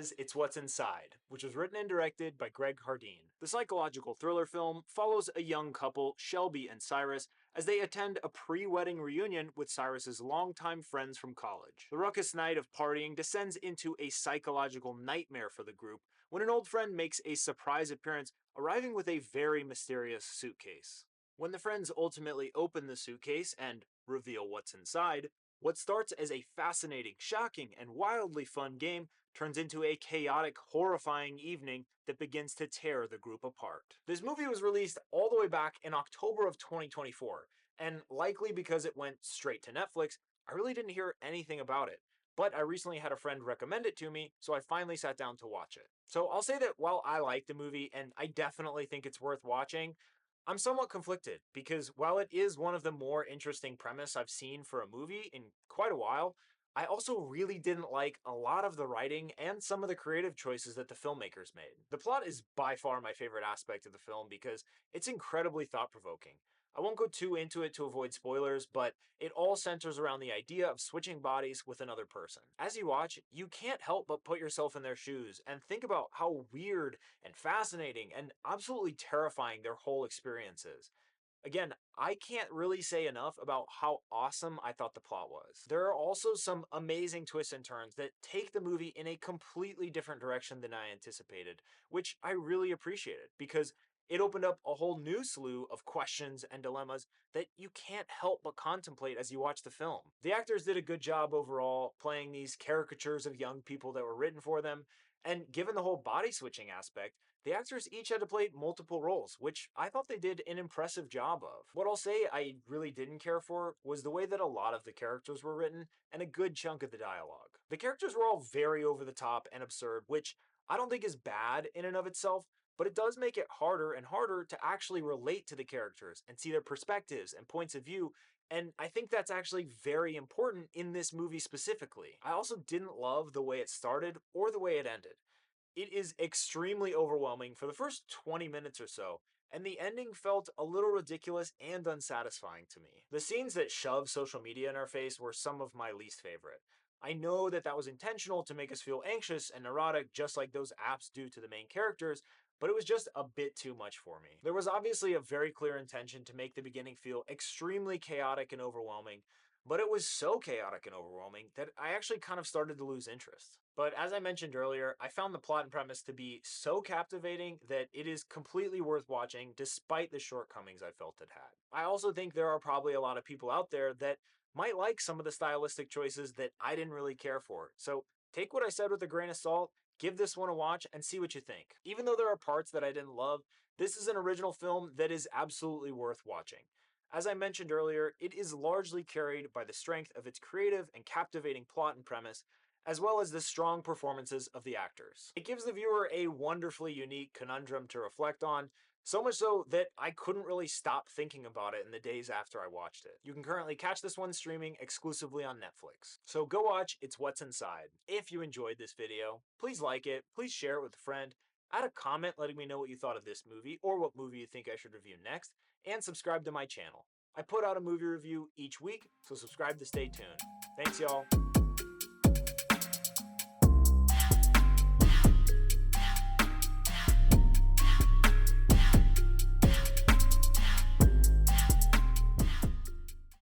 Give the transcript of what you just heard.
is It's What's Inside, which was written and directed by Greg Jardin. The psychological thriller film follows a young couple, Shelby and Cyrus, as they attend a pre-wedding reunion with Cyrus's longtime friends from college. The ruckus night of partying descends into a psychological nightmare for the group when an old friend makes a surprise appearance, arriving with a very mysterious suitcase. When the friends ultimately open the suitcase and reveal what's inside, what starts as a fascinating, shocking, and wildly fun game turns into a chaotic, horrifying evening that begins to tear the group apart. This movie was released all the way back in October of 2024, and likely because it went straight to Netflix, I really didn't hear anything about it. But I recently had a friend recommend it to me, so I finally sat down to watch it. So I'll say that while I like the movie, and I definitely think it's worth watching, I'm somewhat conflicted, because while it is one of the more interesting premises I've seen for a movie in quite a while, I also really didn't like a lot of the writing and some of the creative choices that the filmmakers made. The plot is by far my favorite aspect of the film because it's incredibly thought-provoking. I won't go too into it to avoid spoilers, but it all centers around the idea of switching bodies with another person. As you watch, you can't help but put yourself in their shoes and think about how weird and fascinating and absolutely terrifying their whole experience is. Again, I can't really say enough about how awesome I thought the plot was. There are also some amazing twists and turns that take the movie in a completely different direction than I anticipated, which I really appreciated because it opened up a whole new slew of questions and dilemmas that you can't help but contemplate as you watch the film. The actors did a good job overall playing these caricatures of young people that were written for them, and given the whole body switching aspect, the actors each had to play multiple roles, which I thought they did an impressive job of. What I'll say I really didn't care for was the way that a lot of the characters were written and a good chunk of the dialogue. The characters were all very over the top and absurd, which I don't think is bad in and of itself, but it does make it harder and harder to actually relate to the characters and see their perspectives and points of view, and I think that's actually very important in this movie specifically. I also didn't love the way it started or the way it ended. It is extremely overwhelming for the first 20 minutes or so, and the ending felt a little ridiculous and unsatisfying to me. The scenes that shoved social media in our face were some of my least favorite. I know that that was intentional to make us feel anxious and neurotic just like those apps do to the main characters, but it was just a bit too much for me. There was obviously a very clear intention to make the beginning feel extremely chaotic and overwhelming, but it was so chaotic and overwhelming that I actually kind of started to lose interest. But as I mentioned earlier, I found the plot and premise to be so captivating that it is completely worth watching despite the shortcomings I felt it had. I also think there are probably a lot of people out there that might like some of the stylistic choices that I didn't really care for. So take what I said with a grain of salt, give this one a watch, and see what you think. Even though there are parts that I didn't love, this is an original film that is absolutely worth watching. As I mentioned earlier, it is largely carried by the strength of its creative and captivating plot and premise, as well as the strong performances of the actors. It gives the viewer a wonderfully unique conundrum to reflect on, so much so that I couldn't really stop thinking about it in the days after I watched it. You can currently catch this one streaming exclusively on Netflix. So go watch It's What's Inside. If you enjoyed this video, please like it, please share it with a friend, add a comment letting me know what you thought of this movie or what movie you think I should review next, and subscribe to my channel. I put out a movie review each week, so subscribe to stay tuned. Thanks, y'all.